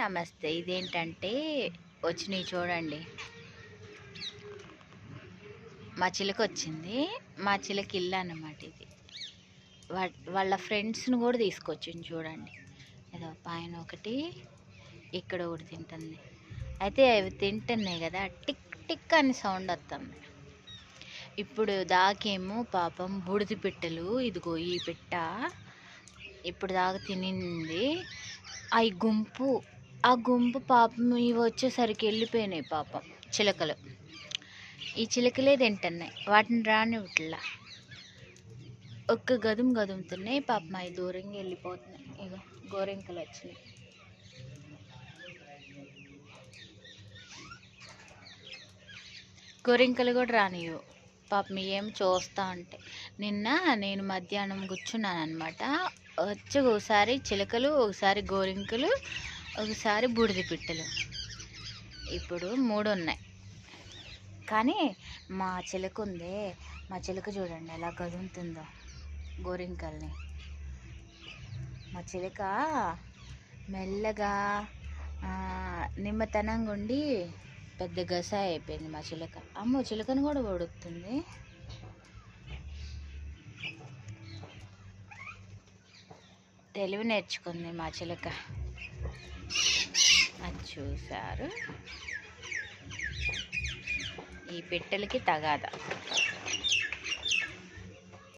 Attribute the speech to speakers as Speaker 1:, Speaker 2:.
Speaker 1: నమస్తే. ఇదేంటంటే వచ్చినయి చూడండి. మా చిలకొచ్చింది. మా చిలక ఇల్లు అన్నమాట ఇది. వాళ్ళ ఫ్రెండ్స్‌ని కూడా తీసుకొచ్చింది చూడండి. ఏదో పైన ఒకటి, ఇక్కడ ఒకటి తింటుంది. అయితే అవి తింటున్నాయి కదా, టిక్ టిక్ అని సౌండ్ వస్తుంది. ఇప్పుడు దాకేమో పాపం బూడిద పిట్టలు, ఇదిగో ఈ పిట్ట ఇప్పుడు దాకా తినింది. ఆ గుంపు పాపం ఇవి వచ్చేసరికి వెళ్ళిపోయినాయి పాపం చిలకలు. ఈ చిలకలే తింటున్నాయి, వాటిని రానివ్వట్లా. ఒక్క గదుముతున్నాయి పాపం, అవి దూరంగా వెళ్ళిపోతున్నాయి. ఇగో గోరింకలు వచ్చినాయి. గోరింకలు కూడా రానివ్వు పాపం, ఏం చూస్తా ఉంటే. నిన్న నేను మధ్యాహ్నం కూర్చున్నాను అనమాట. వచ్చి ఒకసారి చిలకలు, ఒకసారి గోరింకలు, ఒకసారి బూడిద పిట్టలు. ఇప్పుడు 3 ఉన్నాయి. కానీ మా చిలక ఉందే, మా చిలక చూడండి ఎలా కదులుతుందో గోరింకల్ని. మా చిలక మెల్లగా నిమ్మతనంగా ఉండి పెద్ద గసాయి అయిపోయింది మా చిలక. అమ్మో, చిలకను కూడా ఉడుకుతుంది. తెలివి నేర్చుకుంది మా చిలక. అది చూశారు, ఈ పిట్టలకి తగాదా.